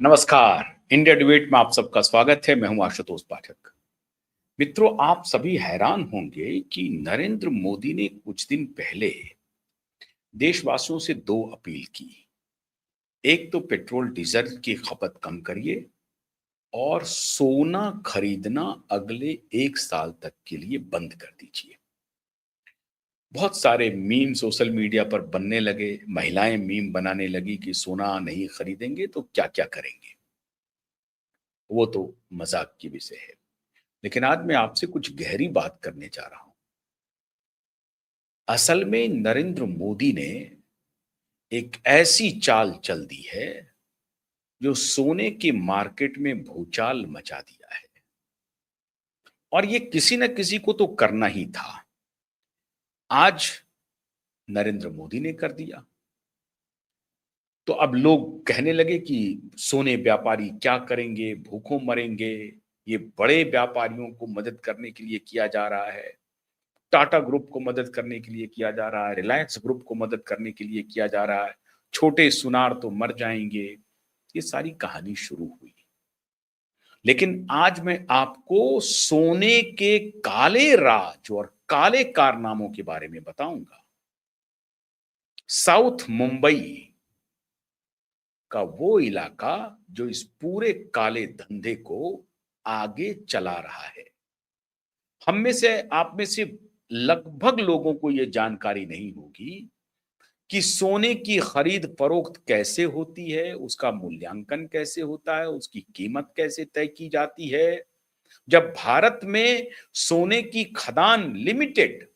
नमस्कार। India debate में आप सबका स्वागत है। मैं हूं आशुतोष पाठक। मित्रों, आप सभी हैरान होंगे कि नरेंद्र मोदी ने कुछ दिन पहले देशवासियों से दो अपील की। एक तो पेट्रोल डीजल की खपत कम करिए और सोना खरीदना अगले 1 साल तक के लिए बंद कर दीजिए। बहुत सारे मीम सोशल मीडिया पर बनने लगे। महिलाएं मीम बनाने लगी कि सोना नहीं खरीदेंगे तो क्या क्या करेंगे। वो तो मजाक की विषय है, लेकिन आज मैं आपसे कुछ गहरी बात करने जा रहा हूं। असल में नरेंद्र मोदी ने एक ऐसी चाल चल दी है जो सोने के मार्केट में भूचाल मचा दिया है, और ये किसी न किसी को तो करना ही था। आज नरेंद्र मोदी ने कर दिया। तो अब लोग कहने लगे कि सोने व्यापारी क्या करेंगे, भूखों मरेंगे। ये बड़े व्यापारियों को मदद करने के लिए किया जा रहा है, टाटा ग्रुप को मदद करने के लिए किया जा रहा है, रिलायंस ग्रुप को मदद करने के लिए किया जा रहा है, छोटे सुनार तो मर जाएंगे। ये सारी कहानी शुरू हुई। लेकिन आज मैं आपको सोने के काले राज और काले कारनामों के बारे में बताऊंगा। साउथ मुंबई का वो इलाका जो इस पूरे काले धंधे को आगे चला रहा है। हम में से, आप में से लगभग लोगों को यह जानकारी नहीं होगी कि सोने की खरीद फरोख्त कैसे होती है, उसका मूल्यांकन कैसे होता है, उसकी कीमत कैसे तय की जाती है। जब भारत में सोने की खदान लिमिटेड,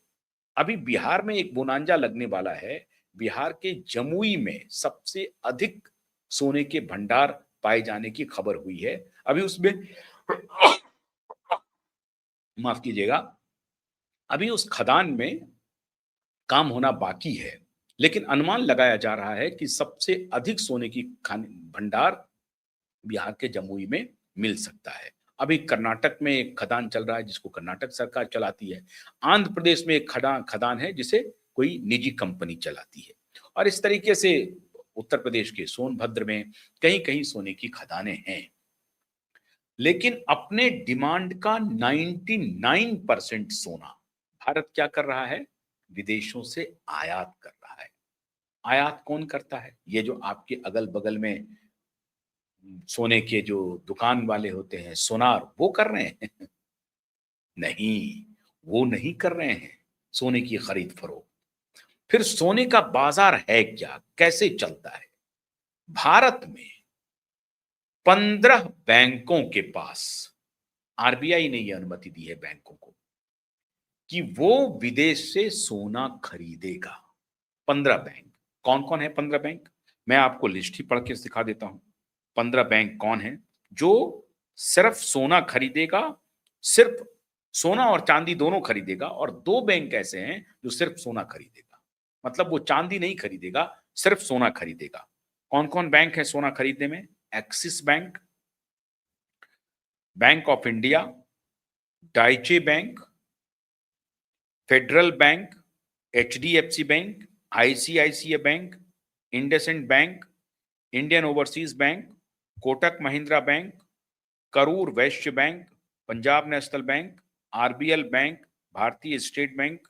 अभी बिहार में एक बोनांजा लगने वाला है। बिहार के जमुई में सबसे अधिक सोने के भंडार पाए जाने की खबर हुई है। अभी उसमें माफ कीजिएगा, अभी उस खदान में काम होना बाकी है, लेकिन अनुमान लगाया जा रहा है कि सबसे अधिक सोने की भंडार बिहार के जमुई में मिल सकता है। अभी कर्नाटक में एक खदान चल रहा है जिसको कर्नाटक सरकार चलाती है। आंध्र प्रदेश में एक खदान है जिसे कोई निजी कंपनी चलाती है। और इस तरीके से उत्तर प्रदेश के सोनभद्र में कहीं कहीं सोने की खदानें हैं। लेकिन अपने डिमांड का 99% सोना भारत क्या कर रहा है? विदेशों से आयात कर रहा है। आयात कौन करता है? ये जो आपके अगल बगल में सोने के जो दुकान वाले होते हैं, सोनार, वो कर रहे हैं? नहीं, वो नहीं कर रहे हैं सोने की खरीद फरोख्त। फिर सोने का बाजार है क्या, कैसे चलता है? भारत में 15 बैंकों के पास आरबीआई ने यह अनुमति दी है बैंकों को कि वो विदेश से सोना खरीदेगा। 15 बैंक। कौन कौन है 15 बैंक? मैं आपको लिस्ट ही पढ़ के सिखा देता हूं। 15 बैंक कौन है जो सिर्फ सोना खरीदेगा, सिर्फ सोना और चांदी दोनों खरीदेगा। और 2 बैंक ऐसे हैं जो सिर्फ सोना खरीदेगा, मतलब वो चांदी नहीं खरीदेगा, सिर्फ सोना खरीदेगा। कौन कौन बैंक है सोना खरीदने में? Axis Bank, Bank of India, Deutsche Bank, Federal Bank, HDFC Bank, ICICI Bank, IndusInd Bank, Indian Overseas Bank, Kotak Mahindra Bank, Karur Vysya Bank, Punjab National Bank, RBL Bank, Bharatiya State Bank,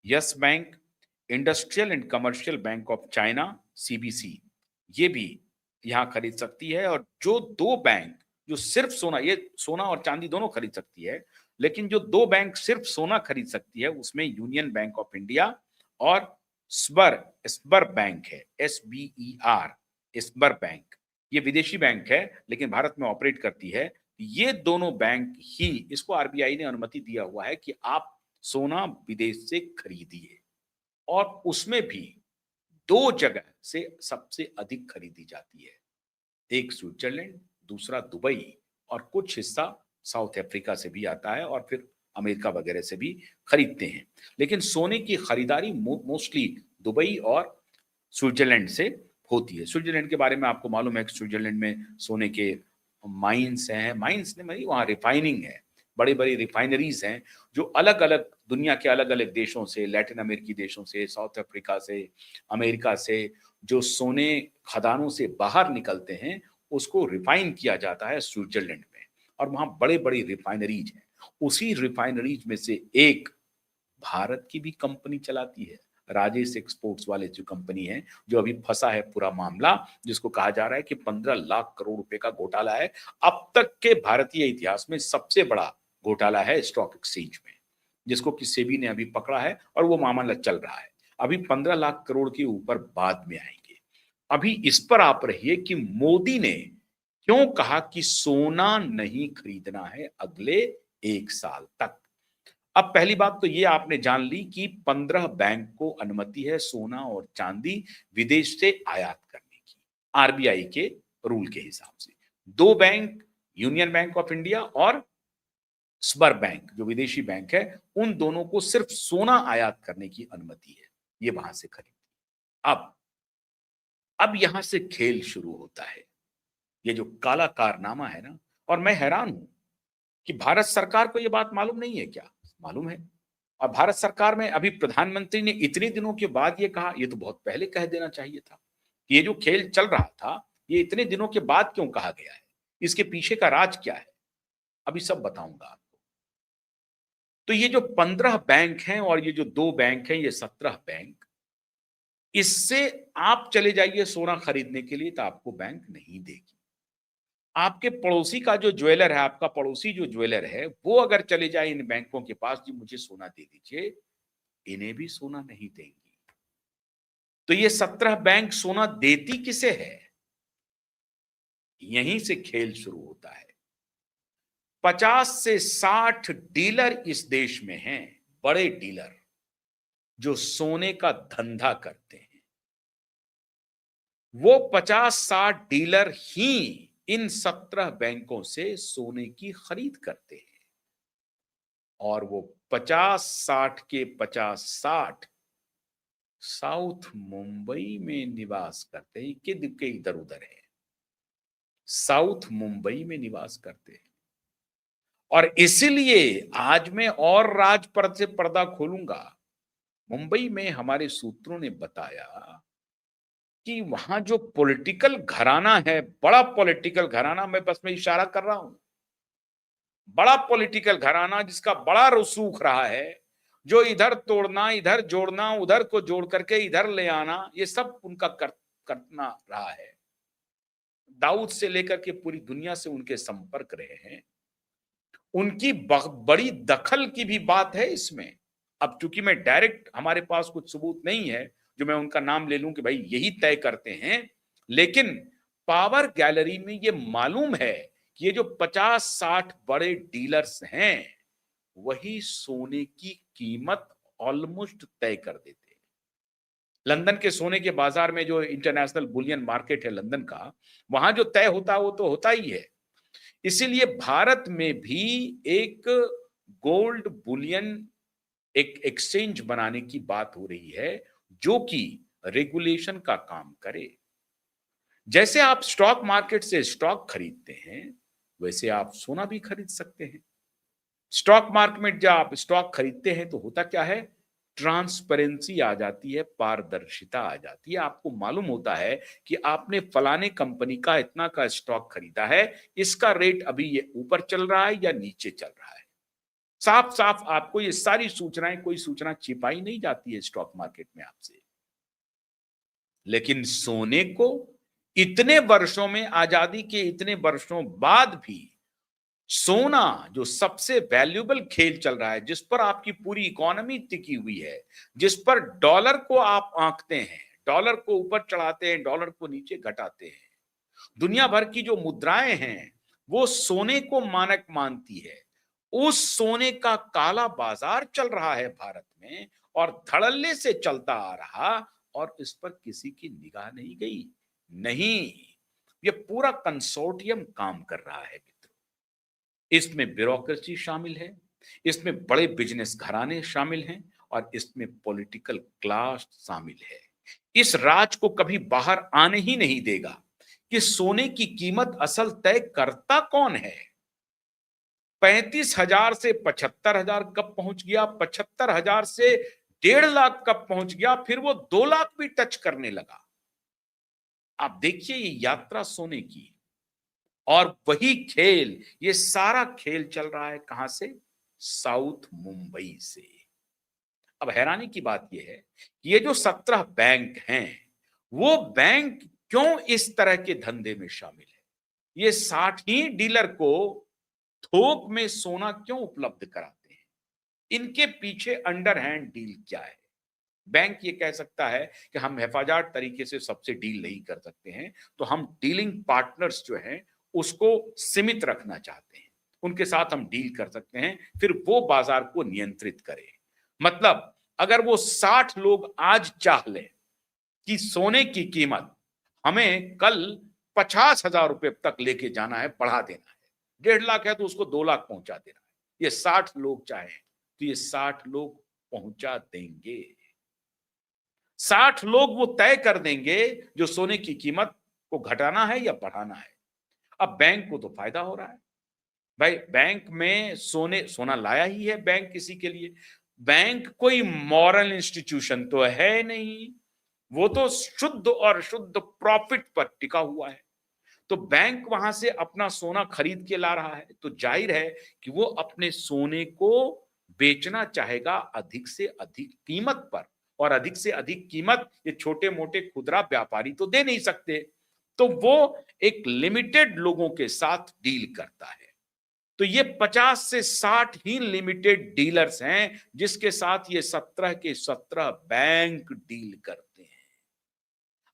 Yes Bank, Industrial and Commercial Bank of China, CBC, ये भी यहां खरीद सकती है। और जो 2 bank जो सिर्फ सोना, ये सोना और चांदी दोनों खरीद सकती है, लेकिन जो 2 बैंक सिर्फ सोना खरीद सकती है उसमें यूनियन बैंक ऑफ इंडिया और स्बर स्बर बैंक है, SBER, स्बर बैंक। ये विदेशी बैंक है लेकिन भारत में ऑपरेट करती है। ये दोनों बैंक ही, इसको आरबीआई ने अनुमति दिया हुआ है कि आप सोना विदेश से खरीदिए। और उसमें भी 2 जगह से सबसे अधिक खरीदी जाती है, एक स्विट्जरलैंड, दूसरा दुबई, और कुछ हिस्सा साउथ अफ्रीका से भी आता है और फिर अमेरिका वगैरह से भी खरीदते हैं। लेकिन सोने की खरीदारी मोस्टली दुबई और स्विट्जरलैंड से होती है। स्विट्जरलैंड के बारे में आपको मालूम है कि स्विट्जरलैंड में सोने के माइंस हैं, माइंस नहीं, वहाँ रिफाइनिंग है, बड़ी बड़ी रिफाइनरीज हैं जो अलग अलग दुनिया के अलग अलग देशों से, लैटिन अमेरिकी देशों से, साउथ अफ्रीका से, अमेरिका से जो सोने खदानों से बाहर निकलते हैं उसको रिफाइन किया जाता है स्विट्जरलैंड में, और वहां बड़े बड़ी रिफाइनरीज हैं। उसी रिफाइनरीज में से एक भारत की भी कंपनी चलाती है, राजेश एक्सपोर्ट्स वाले जो कंपनी है, जो अभी फंसा है पूरा मामला, जिसको कहा जा रहा है कि 15 लाख करोड़ रुपए का घोटाला है। अब तक के भारतीय इतिहास में सबसे बड़ा घोटाला है स्टॉक एक्सचेंज में, जिसको कि सेबी ने अभी पकड़ा है और वो मामला चल रहा है। अभी 15 लाख करोड़ के ऊपर बाद में आएंगे। अभी इस पर आप रहिए कि मोदी ने क्यों कहा कि सोना नहीं खरीदना है अगले 1 साल तक। अब पहली बात तो ये आपने जान ली कि 15 बैंक को अनुमति है सोना और चांदी विदेश से आयात करने की, आरबीआई के रूल के हिसाब से। 2 bank, union bank of India और स्बर बैंक जो विदेशी बैंक है, उन दोनों को सिर्फ सोना आयात करने की अनुमति है, ये वहां से खरीद। अब यहां से खेल शुरू होता है, ये जो काला कारनामा है ना। और मैं हैरान हूं कि भारत सरकार को यह बात मालूम नहीं है क्या? मालूम है। और भारत सरकार में अभी प्रधानमंत्री ने इतने दिनों के बाद ये कहा, ये तो बहुत पहले कह देना चाहिए था कि ये जो खेल चल रहा था, ये इतने दिनों के बाद क्यों कहा गया है, इसके पीछे का राज क्या है, अभी सब बताऊंगा आपको। तो ये जो 15 बैंक हैं और ये जो 2 बैंक हैं, ये 17 बैंक, इससे आप चले जाइए सोना खरीदने के लिए तो आपको बैंक नहीं देगी। आपके पड़ोसी का जो ज्वेलर है, आपका पड़ोसी जो ज्वेलर है, वो अगर चले जाए इन बैंकों के पास, जी मुझे सोना दे दीजिए, इन्हें भी सोना नहीं देंगी। तो ये 17 बैंक सोना देती किसे है? यहीं से खेल शुरू होता है। 50 से 60 डीलर इस देश में हैं, बड़े डीलर जो सोने का धंधा करते हैं। वो 50-60 डीलर ही इन 17 बैंकों से सोने की खरीद करते हैं, और वो 50-60 के 50-60 साउथ मुंबई में निवास करते हैं, के इधर उधर है, साउथ मुंबई में निवास करते हैं। और इसलिए आज मैं और राज पर से पर्दा खोलूंगा। मुंबई में हमारे सूत्रों ने बताया कि वहां जो पॉलिटिकल घराना है, बड़ा पॉलिटिकल घराना, मैं बस में इशारा कर रहा हूं, बड़ा पॉलिटिकल घराना जिसका बड़ा रसूख रहा है, जो इधर तोड़ना, इधर जोड़ना, उधर को जोड़ करके इधर ले आना, ये सब उनका करना रहा है। दाऊद से लेकर के पूरी दुनिया से उनके संपर्क रहे हैं। उनकी बड़ी दखल की भी बात है इसमें। अब चूंकि मैं डायरेक्ट, हमारे पास कुछ सबूत नहीं है जो मैं उनका नाम ले लूं कि भाई यही तय करते हैं, लेकिन पावर गैलरी में ये मालूम है कि ये जो 50-60 बड़े डीलर्स हैं, वही सोने की कीमत ऑलमोस्ट तय कर देते हैं। लंदन के सोने के बाजार में, जो इंटरनेशनल बुलियन मार्केट है लंदन का, वहां जो तय होता है वो तो होता ही है। इसीलिए भारत में भी एक गोल्ड बुलियन एक एक्सचेंज बनाने की बात हो रही है, जो कि रेगुलेशन का काम करे। जैसे आप स्टॉक मार्केट से स्टॉक खरीदते हैं, वैसे आप सोना भी खरीद सकते हैं। स्टॉक मार्केट में जब आप स्टॉक खरीदते हैं तो होता क्या है, ट्रांसपेरेंसी आ जाती है, पारदर्शिता आ जाती है। आपको मालूम होता है कि आपने फलाने कंपनी का इतना का स्टॉक खरीदा है, इसका रेट अभी ये ऊपर चल रहा है या नीचे चल रहा है। साफ साफ आपको ये सारी सूचनाएं, कोई सूचना छिपाई नहीं जाती है स्टॉक मार्केट में आपसे। लेकिन सोने को इतने वर्षों में, आजादी के इतने वर्षों बाद भी, सोना जो सबसे वैल्यूएबल खेल चल रहा है, जिस पर आपकी पूरी इकोनॉमी टिकी हुई है, जिस पर डॉलर को आप आंकते हैं, डॉलर को ऊपर चढ़ाते हैं, डॉलर को नीचे घटाते हैं, दुनिया भर की जो मुद्राएं हैं वो सोने को मानक मानती है। उस सोने का काला बाजार चल रहा है भारत में, और धड़ल्ले से चलता आ रहा, और इस पर किसी की निगाह नहीं गई। नहीं, ये पूरा कंसोर्टियम काम कर रहा है मित्रों। इसमें ब्यूरोक्रेसी शामिल है, इसमें बड़े बिजनेस घराने शामिल हैं, और इसमें पॉलिटिकल क्लास शामिल है। इस राज को कभी बाहर आने ही नहीं देगा कि सोने की कीमत असल तय करता कौन है। 35,000 से 75,000 कब पहुंच गया, 75,000 से 1.5 लाख कब पहुंच गया, फिर वो 2 लाख भी टच करने लगा। आप देखिए ये यात्रा सोने की, और वही खेल, ये सारा खेल चल रहा है कहां से? साउथ मुंबई से। अब हैरानी की बात यह है कि ये जो 17 बैंक हैं, वो बैंक क्यों इस तरह के धंधे में शामिल है? ये 60 ही डीलर को थोक में सोना क्यों उपलब्ध कराते हैं? इनके पीछे अंडरहैंड डील क्या है? बैंक ये कह सकता है कि हम हिफाजत तरीके से सबसे डील नहीं कर सकते हैं, तो हम डीलिंग पार्टनर्स जो हैं, उसको सीमित रखना चाहते हैं। उनके साथ हम डील कर सकते हैं, फिर वो बाजार को नियंत्रित करें। मतलब अगर वो 60 लोग आज चाह लें कि सोने की कीमत हमें कल 50,000 रुपए तक लेके जाना है, बढ़ा देना है, 1.5 लाख है तो उसको 2 लाख पहुंचा देना है, ये 60 लोग चाहें तो ये 60 लोग पहुंचा देंगे। 60 लोग वो तय कर देंगे जो सोने की कीमत को घटाना है या बढ़ाना है। अब बैंक को तो फायदा हो रहा है। भाई बैंक में सोना लाया ही है बैंक किसी के लिए। बैंक कोई मॉरल इंस्टीट्यूशन तो है नहीं, वो तो शुद्ध और शुद्ध प्रॉफिट पर टिका हुआ है। तो बैंक वहां से अपना सोना खरीद के ला रहा है, तो जाहिर है कि वो अपने सोने को बेचना चाहेगा अधिक से अधिक कीमत पर। और अधिक से अधिक कीमत ये छोटे मोटे खुदरा व्यापारी तो दे नहीं सकते, तो वो एक लिमिटेड लोगों के साथ डील करता है। तो ये 50 से 60 ही लिमिटेड डीलर्स हैं जिसके साथ ये 17 के 17 बैंक डील करते हैं।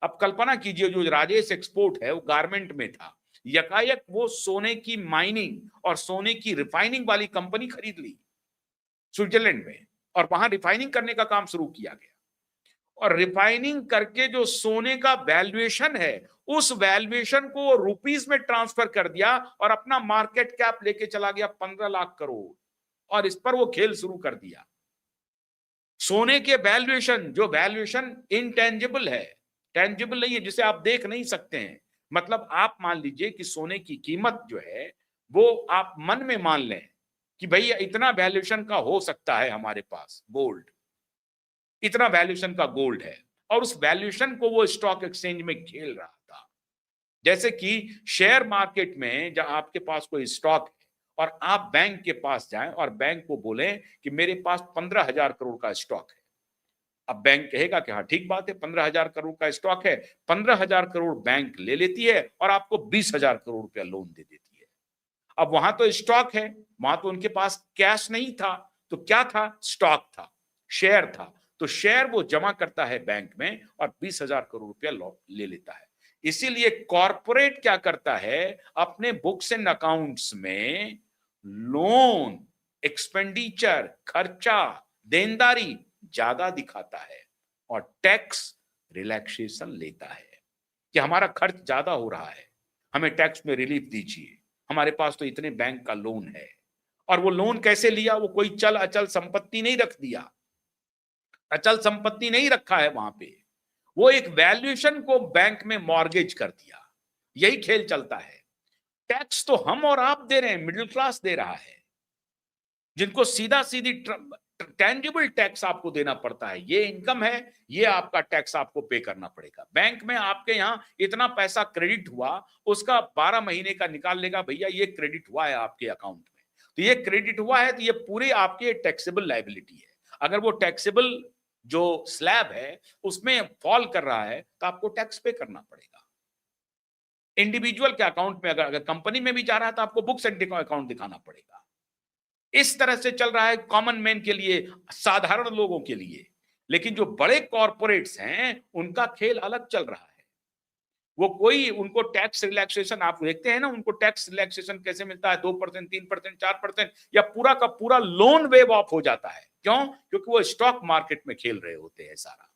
अब कल्पना कीजिए, जो राजेश एक्सपोर्ट है वो गारमेंट में था, यकायक वो सोने की माइनिंग और सोने की रिफाइनिंग वाली कंपनी खरीद ली स्विट्जरलैंड में, और वहां रिफाइनिंग करने का काम शुरू किया गया। और रिफाइनिंग करके जो सोने का वैल्यूएशन है, उस वैल्यूएशन को रुपीस में ट्रांसफर कर दिया और अपना मार्केट कैप लेके चला गया 15 लाख करोड़, और इस पर वो खेल शुरू कर दिया। सोने के वैल्यूएशन, जो वैल्यूएशन इनटेंजिबल है, टेंजिबल नहीं है, जिसे आप देख नहीं सकते हैं। मतलब आप मान लीजिए कि सोने की कीमत जो है वो आप मन में मान लें कि भैया इतना वैल्यूएशन का हो सकता है हमारे पास गोल्ड, इतना वैल्यूएशन का गोल्ड है, और उस वैल्यूएशन को वो स्टॉक एक्सचेंज में खेल रहा था। जैसे कि शेयर मार्केट में जब आपके पास कोई स्टॉक है और आप बैंक के पास जाएं और बैंक को बोलें कि मेरे पास 15,000 करोड़ का स्टॉक है। अब बैंक कहेगा कि हाँ ठीक बात है, 15,000 करोड़ का स्टॉक है। 15,000 करोड़ बैंक ले लेती है और आपको 20,000 करोड़ रुपया लोन दे देती है। अब वहां तो स्टॉक है, वहां तो उनके पास कैश नहीं था, तो क्या था? स्टॉक था, शेयर था। तो शेयर वो जमा करता है बैंक में और 20,000 करोड़ रुपया ले लेता है। इसीलिए कॉरपोरेट क्या करता है, अपने बुक्स एंड अकाउंट्स में लोन, एक्सपेंडिचर, खर्चा, देनदारी ज्यादा दिखाता है और टैक्स रिलैक्सेशन लेता है कि हमारा खर्च ज्यादा हो रहा है, हमें टैक्स में रिलीफ दीजिए, हमारे पास तो इतने बैंक का लोन है। और वो लोन कैसे लिया? वो कोई चल अचल संपत्ति नहीं रख दिया, अचल संपत्ति नहीं रखा है वहां पे, वो एक वैल्यूएशन को बैंक में मॉर्गेज कर दिया। यही खेल चलता है। टैक्स तो हम और आप दे रहे हैं, मिडिल क्लास दे रहा है, जिनको सीधा सीधी टेंजिबल टैक्स आपको देना पड़ता है। ये इनकम है, ये आपका टैक्स आपको पे करना पड़ेगा। बैंक में आपके यहां इतना पैसा क्रेडिट हुआ, उसका 12 महीने का निकाल लेगा, भैया ये क्रेडिट हुआ है आपके अकाउंट में, तो ये क्रेडिट हुआ है, तो ये पूरी आपके टैक्सेबल लायबिलिटी है। अगर वो टैक्सेबल जो स्लैब है उसमें फॉल कर रहा है तो आपको टैक्स पे करना पड़ेगा। इंडिविजुअल के अकाउंट में, अगर कंपनी में भी जा रहा है तो आपको बुक्स एंड अकाउंट दिखाना पड़ेगा। इस तरह से चल रहा है कॉमन मैन के लिए, साधारण लोगों के लिए। लेकिन जो बड़े कॉरपोरेट्स हैं उनका खेल अलग चल रहा है। वो कोई, उनको टैक्स रिलैक्सेशन, आप देखते हैं ना, उनको टैक्स रिलैक्सेशन कैसे मिलता है, 2%, 3%, 4%, या पूरा का पूरा लोन वेव ऑफ हो जाता है। क्यों? क्योंकि वो स्टॉक मार्केट में खेल रहे होते हैं सारा।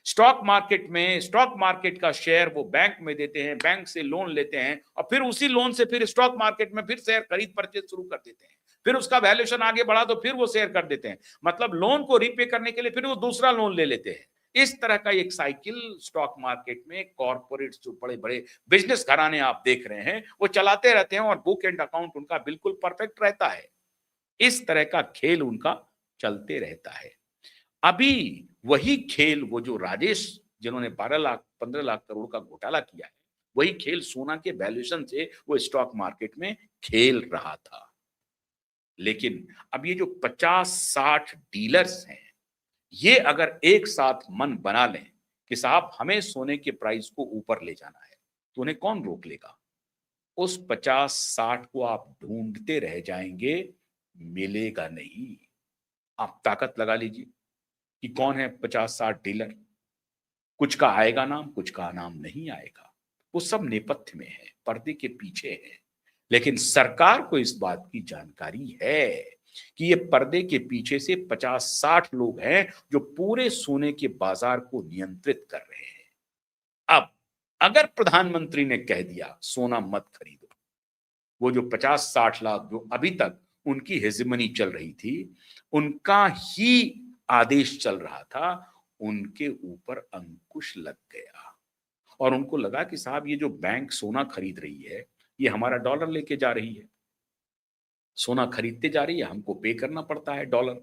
स्टॉक मार्केट में, स्टॉक मार्केट का शेयर वो बैंक में देते हैं, बैंक से लोन लेते हैं, और फिर उसी लोन से फिर स्टॉक मार्केट में फिर शेयर खरीद परचेज शुरू कर देते हैं। फिर उसका वैल्यूएशन आगे बढ़ा तो फिर वो शेयर कर देते हैं। मतलब लोन को रीपे करने के लिए फिर वो दूसरा लोन ले लेते हैं। इस तरह का एक साइकिल स्टॉक मार्केट में कॉर्पोरेट्स, जो बड़े बड़े बिजनेस घराने आप देख रहे हैं, वो चलाते रहते हैं और बुक एंड अकाउंट उनका बिल्कुल परफेक्ट रहता है। इस तरह का खेल उनका चलते रहता है। अभी वही खेल, वो जो राजेश, जिन्होंने 12 लाख 15 लाख करोड़ का घोटाला किया है, वही खेल सोना के वैल्यूएशन से वो स्टॉक मार्केट में खेल रहा था। लेकिन अब ये जो 50-60 डीलर्स हैं, ये अगर एक साथ मन बना लें कि साहब हमें सोने के प्राइस को ऊपर ले जाना है, तो उन्हें कौन रोक लेगा? उस 50-60 को आप ढूंढते रह जाएंगे, मिलेगा नहीं। आप ताकत लगा लीजिए कि कौन है 50-60 डीलर। कुछ का आएगा नाम, कुछ का नाम नहीं आएगा। वो सब नेपथ्य में है, पर्दे के पीछे है। लेकिन सरकार को इस बात की जानकारी है कि ये पर्दे के पीछे से 50-60 लोग हैं जो पूरे सोने के बाजार को नियंत्रित कर रहे हैं। अब अगर प्रधानमंत्री ने कह दिया सोना मत खरीदो, वो जो 50-60 लाख जो अभी तक उनकी हेजेमनी चल रही थी, उनका ही आदेश चल रहा था, उनके ऊपर अंकुश लग गया और उनको लगा कि साहब ये जो बैंक सोना खरीद रही है, ये हमारा डॉलर लेके जा रही है। सोना खरीदते जा रही है, हमको पे करना पड़ता है डॉलर,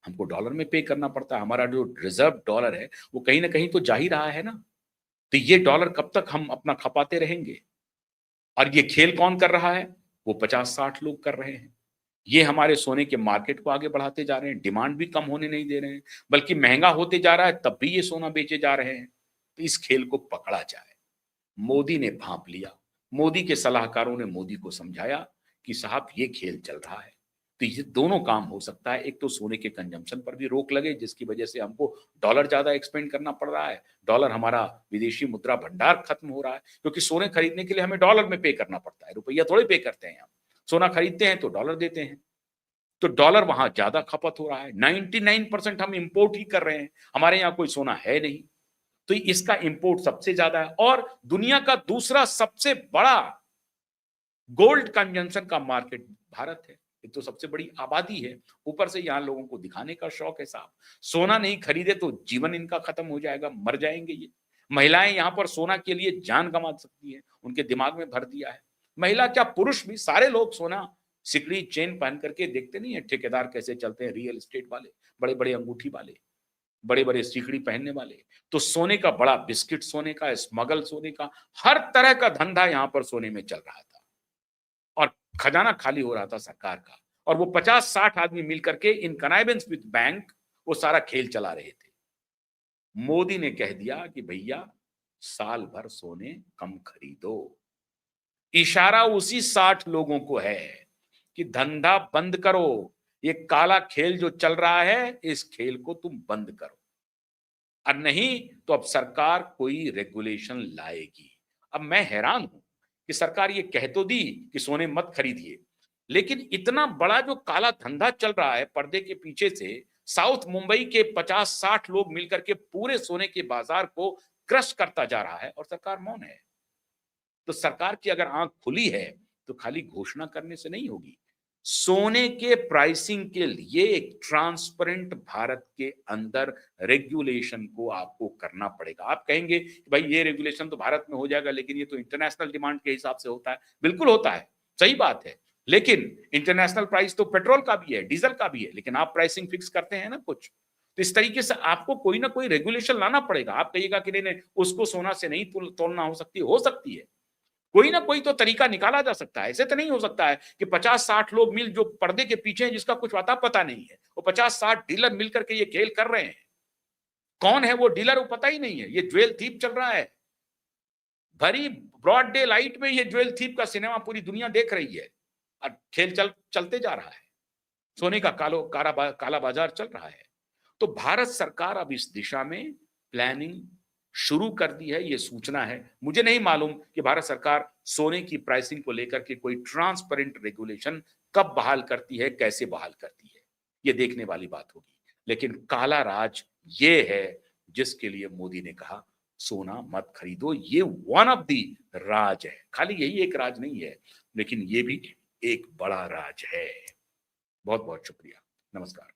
हमको डॉलर में पे करना पड़ता है। हमारा जो रिजर्व डॉलर है, वो कहीं ना कहीं तो जा ही रहा है ना। तो ये डॉलर कब तक हम अपना खपाते रहेंगे? और ये खेल कौन कर रहा है? वो 50-60 लोग कर रहे हैं। ये हमारे सोने के मार्केट को आगे बढ़ाते जा रहे हैं, डिमांड भी कम होने नहीं दे रहे हैं, बल्कि महंगा होते जा रहा है, तब भी ये सोना बेचे जा रहे हैं। तो इस खेल को पकड़ा जाए। मोदी ने भांप लिया। मोदी के सलाहकारों ने मोदी को समझाया कि साहब ये खेल चल रहा है। तो ये दोनों काम हो सकता है। एक तो सोने के कंजम्पशन पर भी रोक लगे, जिसकी वजह से हमको डॉलर ज्यादा एक्सपेंड करना पड़ रहा है। डॉलर हमारा विदेशी मुद्रा भंडार खत्म हो रहा है, क्योंकि सोने खरीदने के लिए हमें डॉलर में पे करना पड़ता है, रुपया थोड़े पे करते हैं हम। सोना खरीदते हैं तो डॉलर देते हैं, तो डॉलर वहां ज्यादा खपत हो रहा है। 99% हम इंपोर्ट ही कर रहे हैं, हमारे यहाँ कोई सोना है नहीं। तो इसका इंपोर्ट सबसे ज्यादा है और दुनिया का दूसरा सबसे बड़ा गोल्ड कंजम्पशन का मार्केट भारत है। एक तो सबसे बड़ी आबादी है, ऊपर से यहाँ लोगों को दिखाने का शौक है। साहब सोना नहीं खरीदे तो जीवन इनका खत्म हो जाएगा, मर जाएंगे ये। महिलाएं यहाँ पर सोना के लिए जान गंवा सकती है, उनके दिमाग में भर दिया है। महिला क्या, पुरुष भी, सारे लोग सोना सिकड़ी चेन पहन करके देखते नहीं है ठेकेदार कैसे चलते हैं, रियल एस्टेट वाले, बड़े बड़े अंगूठी वाले, बड़े बड़े सिकड़ी पहनने वाले। तो सोने का बड़ा बिस्किट सोने का, स्मगल सोने का, हर तरह का धंधा यहाँ पर सोने में चल रहा था और खजाना खाली हो रहा था सरकार का। और वो 50-60 आदमी मिलकर के इन कनाइवेंस विद बैंक वो सारा खेल चला रहे थे। मोदी ने कह दिया कि भैया साल भर सोने कम खरीदो। इशारा उसी 60 लोगों को है कि धंधा बंद करो, ये काला खेल जो चल रहा है, इस खेल को तुम बंद करो, और नहीं तो अब सरकार कोई रेगुलेशन लाएगी। अब मैं हैरान हूं कि सरकार ये कह तो दी कि सोने मत खरीदिए, लेकिन इतना बड़ा जो काला धंधा चल रहा है पर्दे के पीछे से, साउथ मुंबई के 50-60 लोग मिलकर के पूरे सोने के बाजार को क्रश करता जा रहा है और सरकार मौन है। तो सरकार की अगर आंख खुली है तो खाली घोषणा करने से नहीं होगी। सोने के प्राइसिंग के लिए एक ट्रांसपेरेंट भारत के अंदर रेगुलेशन को आपको करना पड़ेगा। आप कहेंगे कि भाई ये रेगुलेशन तो भारत में हो जाएगा, लेकिन ये तो इंटरनेशनल डिमांड के हिसाब से होता है। बिल्कुल होता है, सही बात है, लेकिन इंटरनेशनल प्राइस तो पेट्रोल का भी है, डीजल का भी है, लेकिन आप प्राइसिंग फिक्स करते हैं ना कुछ। तो इस तरीके से आपको कोई ना कोई रेगुलेशन लाना पड़ेगा। आप कहिएगा कि नहीं उसको सोना से नहीं तोलना, हो सकती है, कोई ना कोई तो तरीका निकाला जा सकता है। ऐसे तो नहीं हो सकता है कि 50-60 लोग मिल जो पर्दे के पीछे हैं, जिसका कुछ अता पता नहीं है, वो 50-60 डीलर मिलकर के ये खेल कर रहे हैं। कौन है वो डीलर वो पता ही नहीं है। ये ज्वेल थीप चल रहा है, भरी ब्रॉड डे लाइट में ये ज्वेल थीप का सिनेमा पूरी दुनिया देख रही है और खेल चलते जा रहा है। सोने का काला बाजार चल रहा है। तो भारत सरकार अब इस दिशा में प्लानिंग शुरू कर दी है, ये सूचना है। मुझे नहीं मालूम कि भारत सरकार सोने की प्राइसिंग को लेकर के कोई ट्रांसपेरेंट रेगुलेशन कब बहाल करती है, कैसे बहाल करती है, ये देखने वाली बात होगी। लेकिन काला राज ये है जिसके लिए मोदी ने कहा सोना मत खरीदो। ये वन ऑफ दी राज है, खाली यही एक राज नहीं है, लेकिन ये भी एक बड़ा राज है। बहुत बहुत शुक्रिया, नमस्कार।